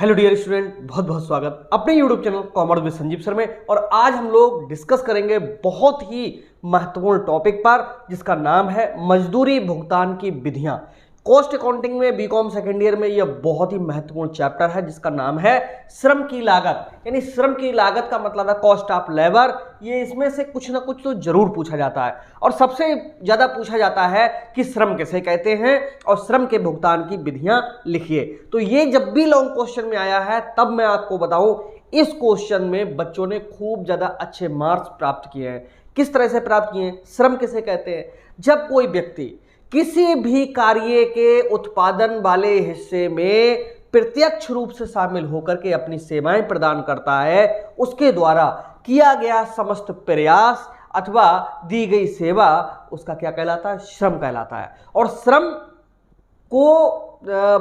Hello dear student, बहुत बहुत स्वागत अपने YouTube channel commerce with Sanjeev sir में। और आज हम लोग डिस्कस करेंगे बहुत ही महत्वपूर्ण टॉपिक पर, जिसका नाम है मजदूरी भुगतान की विधियां। कॉस्ट अकाउंटिंग में बीकॉम सेकेंड ईयर में यह बहुत ही महत्वपूर्ण चैप्टर है, जिसका नाम है श्रम की लागत। यानी श्रम की लागत का मतलब है कॉस्ट ऑफ लेबर। ये इसमें से कुछ ना कुछ तो जरूर पूछा जाता है, और सबसे ज्यादा पूछा जाता है कि श्रम किसे कहते हैं और श्रम के भुगतान की विधियां लिखिए। तो ये जब भी लॉन्ग क्वेश्चन में आया है, तब मैं आपको बताऊं, इस क्वेश्चन में बच्चों ने खूब ज्यादा अच्छे मार्क्स प्राप्त किए हैं। किस तरह से प्राप्त किए हैं? श्रम किसे कहते हैं? जब कोई व्यक्ति किसी भी कार्य के उत्पादन वाले हिस्से में प्रत्यक्ष रूप से शामिल होकर के अपनी सेवाएं प्रदान करता है, उसके द्वारा किया गया समस्त प्रयास अथवा दी गई सेवा, उसका क्या कहलाता है? श्रम कहलाता है। और श्रम को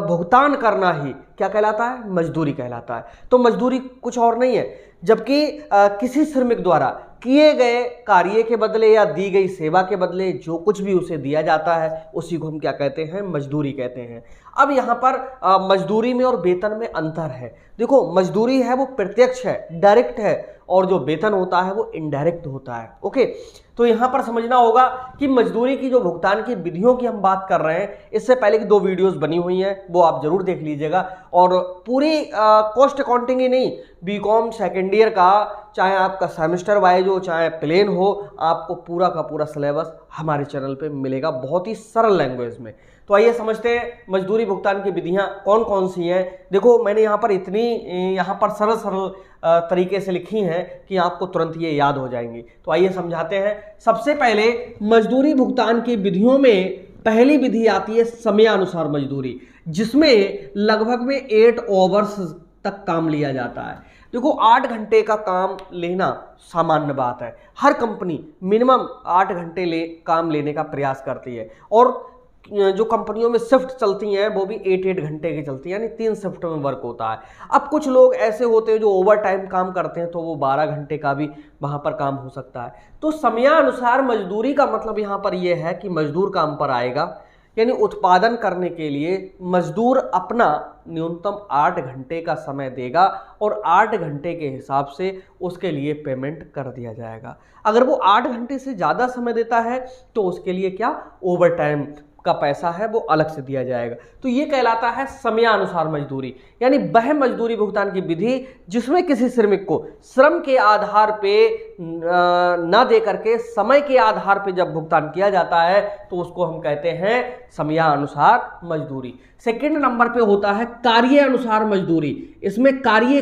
भुगतान करना ही क्या कहलाता है? मजदूरी कहलाता है। तो मजदूरी कुछ और नहीं है, जबकि किसी श्रमिक द्वारा किए गए कार्य के बदले या दी गई सेवा के बदले जो कुछ भी उसे दिया जाता है, उसी को हम क्या कहते हैं? मजदूरी कहते हैं। अब यहाँ पर मजदूरी में और वेतन में अंतर है। देखो, मजदूरी है वो प्रत्यक्ष है, डायरेक्ट है, और जो वेतन होता है वो इनडायरेक्ट होता है। ओके, तो यहाँ पर समझना होगा कि मजदूरी की जो भुगतान की विधियों की हम बात कर रहे हैं, इससे पहले की 2 वीडियोस बनी हुई हैं, वो आप जरूर देख लीजिएगा। और पूरी कॉस्ट अकाउंटिंग ही नहीं, बीकॉम सेकेंड ईयर का चाहे आपका सेमेस्टर वाइज हो चाहे प्लेन हो, आपको पूरा का पूरा सिलेबस हमारे चैनल पे मिलेगा बहुत ही सरल लैंग्वेज में। तो आइए समझते हैं मजदूरी भुगतान की विधियां कौन कौन सी हैं। देखो, मैंने यहाँ पर इतनी सरल सरल तरीके से लिखी हैं कि आपको तुरंत ये याद हो जाएंगी। तो आइए समझाते हैं। सबसे पहले मजदूरी भुगतान की विधियों में पहली विधि आती है समयानुसार मजदूरी, जिसमें लगभग में 8 आवर्स तक काम लिया जाता है। देखो, 8 घंटे का काम लेना सामान्य बात है। हर कंपनी मिनिमम 8 घंटे काम लेने का प्रयास करती है, और जो कंपनियों में शिफ्ट चलती हैं वो भी 8-8 घंटे की चलती है, यानी 3 शिफ्ट में वर्क होता है। अब कुछ लोग ऐसे होते हैं जो ओवर टाइम काम करते हैं, तो वो 12 घंटे का भी वहां पर काम हो सकता है। तो समयानुसार मजदूरी का मतलब यहाँ पर यह है कि मजदूर काम पर आएगा, यानी उत्पादन करने के लिए मजदूर अपना न्यूनतम 8 घंटे का समय देगा, और 8 घंटे के हिसाब से उसके लिए पेमेंट कर दिया जाएगा। अगर वो 8 घंटे से ज़्यादा समय देता है तो उसके लिए क्या? ओवर टाइम का पैसा है वो अलग से दिया जाएगा। तो ये कहलाता है समयानुसार मजदूरी, यानी वह मजदूरी भुगतान की विधि जिसमें किसी श्रमिक को श्रम के आधार पे न दे करके समय के आधार पे जब भुगतान किया जाता है, तो उसको हम कहते हैं समयानुसार मजदूरी। सेकंड नंबर पे होता है कार्य अनुसार मजदूरी। इसमें कार्य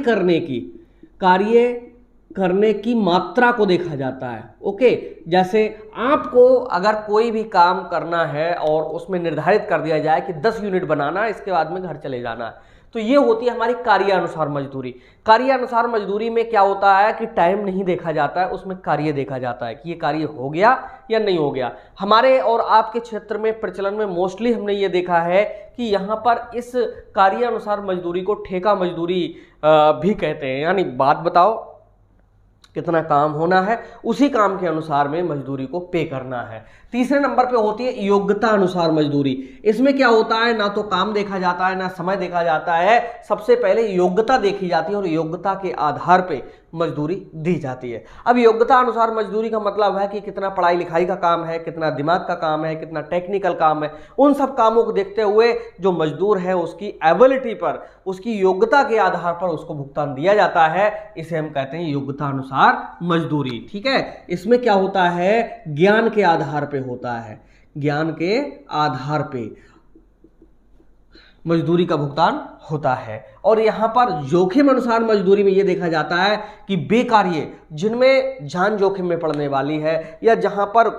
करने की मात्रा को देखा जाता है। ओके, जैसे आपको अगर कोई भी काम करना है और उसमें निर्धारित कर दिया जाए कि 10 यूनिट बनाना है, इसके बाद में घर चले जाना है, तो ये होती है हमारी कार्यानुसार मजदूरी। कार्यानुसार मजदूरी में क्या होता है कि टाइम नहीं देखा जाता है, उसमें कार्य देखा जाता है कि ये कार्य हो गया या नहीं हो गया। हमारे और आपके क्षेत्र में प्रचलन में मोस्टली हमने ये देखा है कि यहाँ पर इस कार्यानुसार मजदूरी को ठेका मजदूरी भी कहते हैं, यानी बात बताओ कितना काम होना है, उसी काम के अनुसार में मजदूरी को पे करना है। तीसरे नंबर पे होती है योग्यता अनुसार मजदूरी। इसमें क्या होता है, ना तो काम देखा जाता है ना समय देखा जाता है, सबसे पहले योग्यता देखी जाती है और योग्यता के आधार पे मजदूरी दी जाती है। अब योग्यता अनुसार मजदूरी का मतलब है कि कितना पढ़ाई लिखाई का काम है, कितना दिमाग का काम है, कितना टेक्निकल काम है। उन सब कामों को देखते हुए जो मजदूर है उसकी एबिलिटी पर, उसकी योग्यता के आधार पर उसको भुगतान दिया जाता है। इसे हम कहते हैं योग्यता अनुसार मजदूरी। ठीक है, इसमें क्या होता है? ज्ञान के आधार पे होता है, ज्ञान के आधार पे मजदूरी का भुगतान होता है। और यहाँ पर जोखिम अनुसार मजदूरी में यह देखा जाता है कि वे कार्य जिनमें जान जोखिम में पड़ने वाली है, या जहाँ पर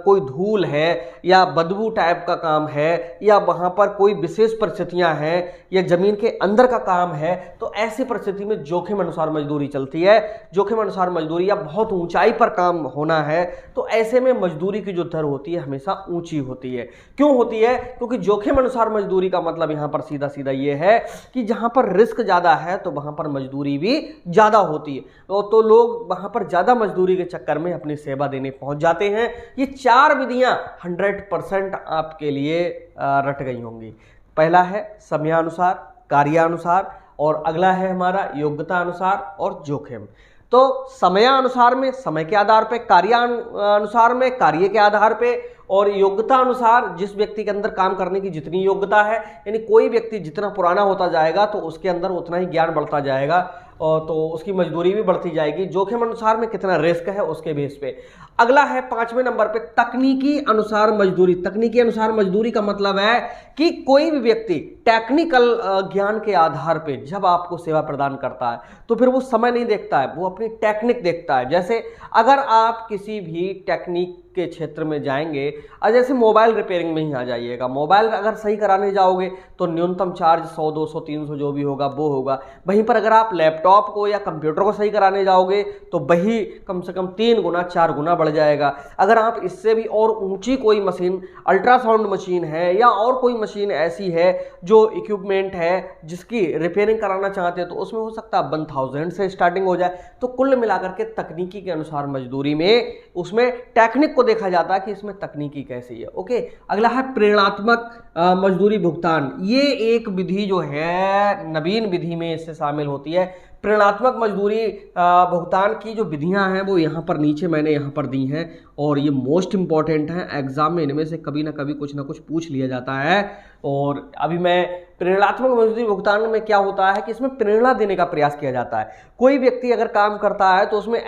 कोई धूल है या बदबू टाइप का काम है, या वहाँ पर कोई विशेष परिस्थितियाँ हैं, या जमीन के अंदर का काम है, तो ऐसी परिस्थिति में जोखिम अनुसार मजदूरी चलती है। जोखिम अनुसार मजदूरी या बहुत ऊंचाई पर काम होना है, तो ऐसे में मजदूरी की जो दर होती है हमेशा ऊंची होती है। क्यों होती है? क्योंकि जोखिम अनुसार मजदूरी का मतलब यहाँ पर सीधा सीधा ये है कि जहाँ पर रिस्क ज्यादा है तो वहां पर मजदूरी भी ज्यादा होती है, तो लोग वहां पर ज्यादा मजदूरी के चक्कर में अपनी सेवा देने पहुंच जाते हैं। ये 4 विधियां 100% आपके लिए रट गई होंगी। पहला है समयानुसार, कार्यानुसार, और अगला है हमारा योग्यता अनुसार और जोखिम। तो समयानुसार में समय के आधार पे, कार्यानुसार में कार्य के आधार पे, और योग्यता अनुसार जिस व्यक्ति के अंदर काम करने की जितनी योग्यता है, यानी कोई व्यक्ति जितना पुराना होता जाएगा तो उसके अंदर उतना ही ज्ञान बढ़ता जाएगा और तो उसकी मजदूरी भी बढ़ती जाएगी। जोखिम अनुसार में कितना रिस्क है उसके बेस पे। अगला है 5वें नंबर पे तकनीकी अनुसार मजदूरी। तकनीकी अनुसार मजदूरी का मतलब है कि कोई भी व्यक्ति टेक्निकल ज्ञान के आधार पे जब आपको सेवा प्रदान करता है तो फिर वो समय नहीं देखता है, वो अपनी टेक्निक देखता है। जैसे अगर आप किसी भी टेक्निक के क्षेत्र में जाएंगे, जैसे मोबाइल रिपेयरिंग में ही आ जाइएगा, मोबाइल अगर सही कराने जाओगे तो न्यूनतम चार्ज 100, 200, 300 जो भी होगा वो होगा। वहीं पर अगर आप लैपटॉप को या कंप्यूटर को सही कराने जाओगे तो वही कम से कम 3 गुना 4 गुना बढ़ जाएगा। अगर आप इससे भी और ऊंची कोई मशीन, अल्ट्रासाउंड मशीन है या और कोई मशीन ऐसी है जो इक्विपमेंट है जिसकी रिपेयरिंग कराना चाहते हैं तो उसमें हो सकता है 1000 से स्टार्टिंग हो जाए। तो कुल मिलाकर के तकनीकी के अनुसार मजदूरी में उसमें टेक्निक को देखा जाता है कि इसमें तकनीकी कैसी है। ओके, अगला है प्रेरणात्मक मजदूरी भुगतान। ये एक विधि जो है नवीन विधि में इससे शामिल होती है। प्रेरणात्मक मजदूरी भुगतान की जो विधियां हैं वो यहाँ पर नीचे मैंने यहाँ पर दी हैं और ये मोस्ट इंपॉर्टेंट हैं। एग्जाम में इनमें से कभी ना कभी कुछ ना कुछ पूछ लिया जाता है। और अभी मैं प्रेरणात्मक मजदूरी भुगतान में क्या होता है कि इसमें प्रेरणा देने का प्रयास किया जाता है। कोई व्यक्ति अगर काम करता है तो उसमें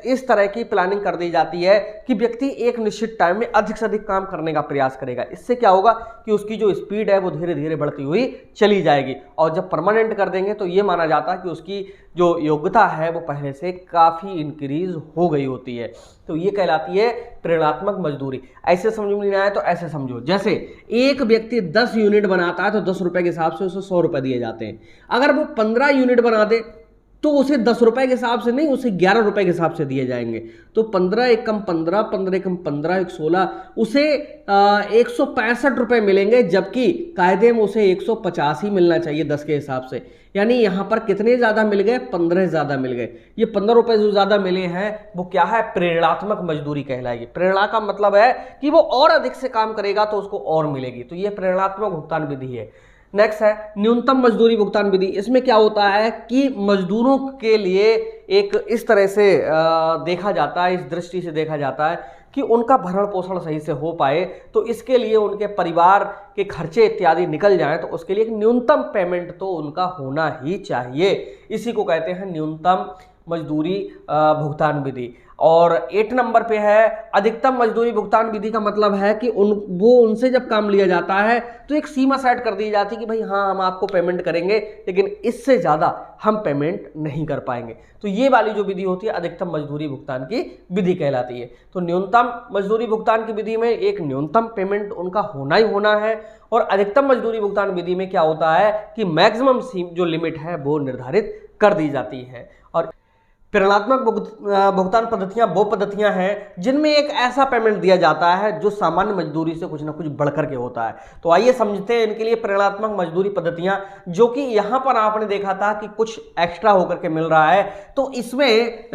इस तरह की प्लानिंग कर दी जाती है कि व्यक्ति एक निश्चित टाइम में अधिक से अधिक काम करने का प्रयास करेगा। इससे क्या होगा कि उसकी जो स्पीड है वो धीरे धीरे बढ़ती हुई चली जाएगी और जब परमानेंट कर देंगे तो ये माना जाता है कि उसकी जो योग्यता है वो पहले से काफ़ी इंक्रीज हो गई होती है। तो ये कहलाती है प्रेरणात्मक मजदूरी। ऐसे समझ में नहीं आया तो ऐसे समझो, जैसे एक व्यक्ति 10 यूनिट बनाता है तो 10 रुपए के हिसाब से उसे 100 रुपए दिए जाते हैं। अगर वो 15 यूनिट बना दे तो उसे 10 रुपए के हिसाब से नहीं, उसे 11 रुपए के हिसाब से दिए जाएंगे। तो 15 एकम 15, 15 एकम 15, 16, उसे 165 रुपए मिलेंगे, जबकि कायदे में उसे 150 ही मिलना चाहिए 10 के हिसाब से। यानी यहां पर कितने ज्यादा मिल गए? 15 ज्यादा मिल गए। ये 15 रुपए जो ज्यादा मिले हैं वो क्या है? प्रेरणात्मक मजदूरी कहलाएगी। प्रेरणा का मतलब है कि वो और अधिक से काम करेगा तो उसको और मिलेगी, तो ये प्रेरणात्मक भुगतान विधि है। नेक्स्ट है न्यूनतम मजदूरी भुगतान विधि। इसमें क्या होता है कि मजदूरों के लिए एक इस तरह से देखा जाता है, इस दृष्टि से देखा जाता है कि उनका भरण पोषण सही से हो पाए, तो इसके लिए उनके परिवार के खर्चे इत्यादि निकल जाएं तो उसके लिए एक न्यूनतम पेमेंट तो उनका होना ही चाहिए। इसी को कहते हैं न्यूनतम मजदूरी भुगतान विधि। और 8 नंबर पे है अधिकतम मजदूरी भुगतान विधि का मतलब है कि उनसे जब काम लिया जाता है तो एक सीमा सेट कर दी जाती है कि भाई हाँ हम आपको पेमेंट करेंगे लेकिन इससे ज़्यादा हम पेमेंट नहीं कर पाएंगे। तो ये वाली जो विधि होती है अधिकतम मजदूरी भुगतान की विधि कहलाती है। तो न्यूनतम मजदूरी भुगतान की विधि में एक न्यूनतम पेमेंट उनका होना ही होना है, और अधिकतम मजदूरी भुगतान विधि में क्या होता है कि मैक्सिमम जो लिमिट है वो निर्धारित कर दी जाती है। और प्रेरणात्मक भुगतान पद्धतियां वो पद्धतियां हैं जिनमें एक ऐसा पेमेंट दिया जाता है जो सामान्य मजदूरी से कुछ ना कुछ बढ़कर के होता है। तो आइए समझते हैं इनके लिए प्रेरणात्मक मजदूरी पद्धतियां, जो कि यहां पर आपने देखा था कि कुछ एक्स्ट्रा होकर के मिल रहा है। तो इसमें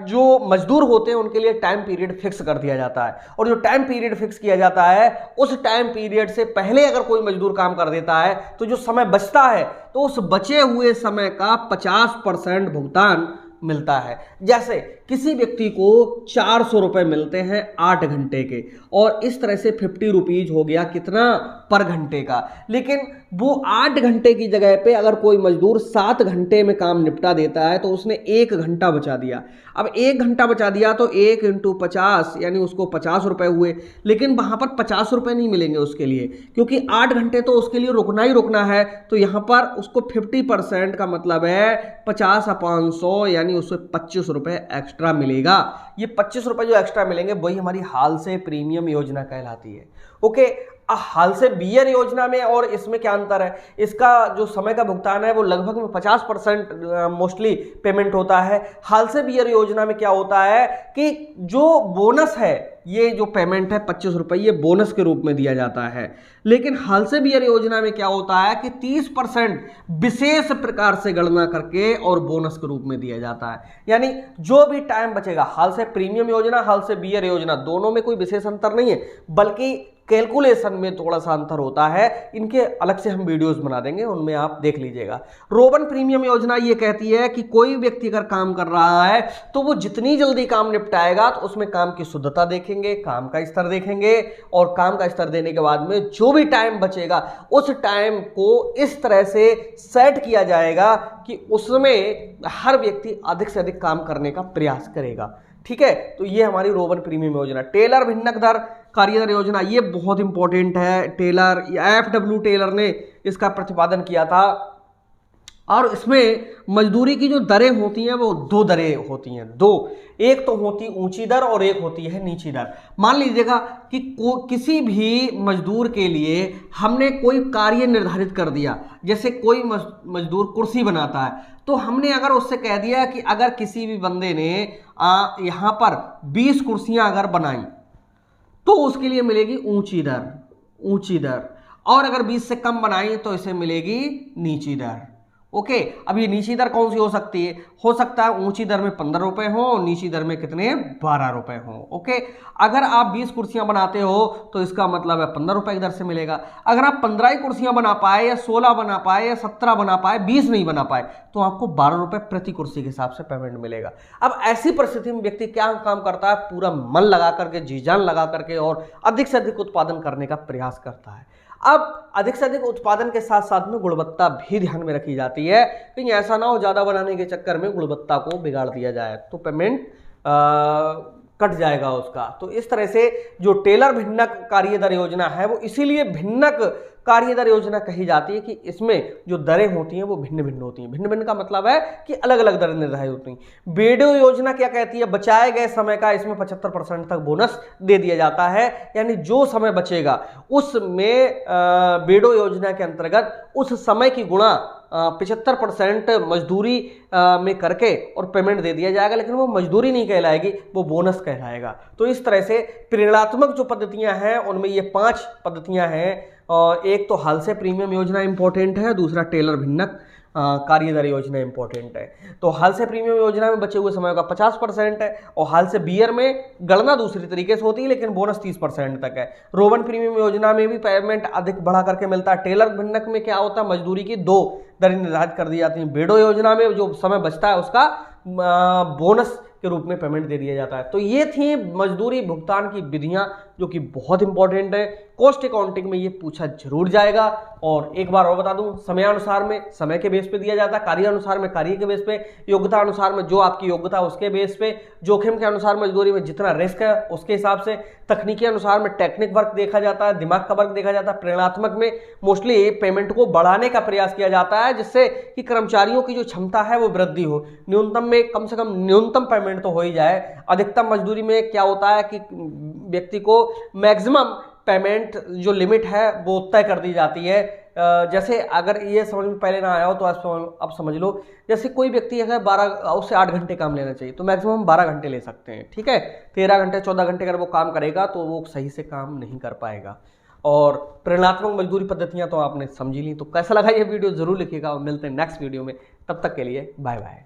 जो मजदूर होते हैं उनके लिए टाइम पीरियड फिक्स कर दिया जाता है, और जो टाइम पीरियड फिक्स किया जाता है उस टाइम पीरियड से पहले अगर कोई मजदूर काम कर देता है तो जो समय बचता है तो उस बचे हुए समय का 50% भुगतान मिलता है। जैसे किसी व्यक्ति को 400 रुपए मिलते हैं 8 घंटे के, और इस तरह से 50 रुपीज हो गया कितना पर घंटे का। लेकिन वो 8 घंटे की जगह पे अगर कोई मजदूर 7 घंटे में काम निपटा देता है तो उसने 1 घंटा बचा दिया। अब 1 घंटा बचा दिया तो 1 × 50 यानी उसको 50 रुपए हुए, लेकिन वहां पर 50 रुपए नहीं मिलेंगे उसके लिए, क्योंकि 8 घंटे तो उसके लिए रुकना ही रुकना है। तो यहां पर उसको 50% का मतलब है 50/100 यानी उससे 25 रुपए एक्स्ट्रा मिलेगा। ये 25 रुपए जो एक्स्ट्रा मिलेंगे वही हमारी हाल से प्रीमियम योजना कहलाती है। ओके, हाल से बीयर योजना में और इसमें क्या अंतर है? इसका जो समय का भुगतान है वो लगभग में 50% मोस्टली पेमेंट होता है। हाल से बीयर योजना में क्या होता है कि जो बोनस है, ये जो पेमेंट है 25 रुपए, ये बोनस के रूप में दिया जाता है। लेकिन हाल से बीयर योजना में क्या होता है कि 30% विशेष प्रकार से गणना करके और बोनस के रूप में दिया जाता है। यानी जो भी टाइम बचेगा, हाल से प्रीमियम योजना, हाल से बीयर योजना, दोनों में कोई विशेष अंतर नहीं है, बल्कि कैलकुलेशन में थोड़ा सा अंतर होता है, इनके अलग से हम वीडियोस बना देंगे, उनमें आप देख लीजिएगा। रोवन प्रीमियम योजना ये कहती है कि कोई व्यक्ति अगर काम कर रहा है तो वो जितनी जल्दी काम निपटाएगा तो उसमें काम की शुद्धता देखेंगे, काम का स्तर देखेंगे, और काम का स्तर देने के बाद में जो भी टाइम बचेगा उस टाइम को इस तरह से सेट किया जाएगा कि उसमें हर व्यक्ति अधिक से अधिक काम करने का प्रयास करेगा। ठीक है, तो ये हमारी रोवन प्रीमियम योजना। टेलर भिन्नक दर कार्यदर योजना, ये बहुत इंपॉर्टेंट है। टेलर FW टेलर ने इसका प्रतिपादन किया था, और इसमें मजदूरी की जो दरें होती हैं वो दो दरें होती हैं, दो, एक तो होती ऊंची दर और एक होती है नीची दर। मान लीजिएगा कि किसी भी मजदूर के लिए हमने कोई कार्य निर्धारित कर दिया, जैसे कोई मजदूर कुर्सी बनाता है, तो हमने अगर उससे कह दिया कि अगर किसी भी बंदे ने यहाँ पर 20 कुर्सियां अगर बनाई तो उसके लिए मिलेगी ऊंची दर, और अगर 20 से कम बनाई तो इसे मिलेगी नीची दर। ओके, अब ये नीची दर कौन सी हो सकती है? हो सकता है ऊंची दर में 15 रुपए हो, नीची दर में कितने 12 रुपए हो। ओके, अगर आप 20 कुर्सियां बनाते हो तो इसका मतलब है 15 रुपए की दर से मिलेगा। अगर आप 15 ही कुर्सियां बना पाए, या 16 बना पाए, या 17 बना पाए, 20 नहीं बना पाए, तो आपको 12 रुपए प्रति कुर्सी के हिसाब से पेमेंट मिलेगा। अब ऐसी परिस्थिति में व्यक्ति क्या काम करता है? पूरा मन लगा करके, जी जान लगा करके, और अधिक से अधिक उत्पादन करने का प्रयास करता है। अब अधिक से अधिक उत्पादन के साथ साथ में गुणवत्ता भी ध्यान में रखी जाती है, कहीं ऐसा ना हो ज्यादा बनाने के चक्कर में गुणवत्ता को बिगाड़ दिया जाए तो पेमेंट कट जाएगा उसका। तो इस तरह से जो टेलर भिन्नक कार्यदर योजना है वो इसीलिए भिन्नक कार्यदर योजना कही जाती है कि इसमें जो दरें होती हैं वो भिन्न भिन्न होती हैं। भिन्न भिन्न का मतलब है कि अलग अलग दरें निर्धारित होती हैं। बेडो योजना क्या कहती है? बचाए गए समय का इसमें 75% तक बोनस दे दिया जाता है, यानी जो समय बचेगा उसमें बेडो योजना के अंतर्गत उस समय की गुणा 75% मजदूरी में करके और पेमेंट दे दिया जाएगा, लेकिन वो मजदूरी नहीं कहलाएगी, वो बोनस कहलाएगा। तो इस तरह से प्रेरणात्मक जो पद्धतियां हैं उनमें ये 5 पद्धतियां हैं। एक तो हाल से प्रीमियम योजना इंपॉर्टेंट है, दूसरा टेलर भिन्नक कार्यदर योजना इंपॉर्टेंट है। तो हाल से प्रीमियम योजना में बचे हुए समय का 50% है, और हाल से बीयर में गणना दूसरी तरीके से होती है लेकिन बोनस 30% तक है। रोवन प्रीमियम योजना में भी पेमेंट अधिक बढ़ा करके मिलता है। टेलर भिन्नक में क्या होता है? मजदूरी की 2 दरें निर्धारित कर दी जाती हैं। बेडो योजना में जो समय बचता है उसका बोनस के रूप में पेमेंट दे दिया जाता है। तो ये थी मजदूरी भुगतान की विधियां जो कि बहुत इंपॉर्टेंट है। कॉस्ट अकाउंटिंग में ये पूछा जरूर जाएगा। और एक बार और बता दूं, समयानुसार में समय के बेस पे दिया जाता है, कार्य अनुसार में कार्य के बेस पे, योग्यता अनुसार में जो आपकी योग्यता उसके बेस पे, जोखिम के अनुसार मजदूरी में जितना रिस्क है उसके हिसाब से, तकनीकी अनुसार में टेक्निक वर्क देखा जाता है, दिमाग का वर्क देखा जाता है। प्रेरणात्मक में मोस्टली पेमेंट को बढ़ाने का प्रयास किया जाता है जिससे कि कर्मचारियों की जो क्षमता है वो वृद्धि हो। न्यूनतम में कम से कम न्यूनतम पेमेंट तो हो ही जाए। अधिकतम मजदूरी में क्या होता है कि व्यक्ति को मैक्सिमम पेमेंट जो लिमिट है वो तय कर दी जाती है। जैसे अगर ये समझ में पहले ना आया हो तो अब समझ लो, जैसे कोई व्यक्ति अगर 12 उससे 8 घंटे काम लेना चाहिए तो मैक्सिमम 12 घंटे ले सकते हैं। ठीक है, 13 घंटे 14 घंटे अगर वो काम करेगा तो वो सही से काम नहीं कर पाएगा। और प्रेरणात्मक मजदूरी पद्धतियां तो आपने समझी ली। तो कैसा लगा ये वीडियो जरूर लिखिएगा, और मिलते हैं नेक्स्ट वीडियो में। तब तक के लिए बाय बाय।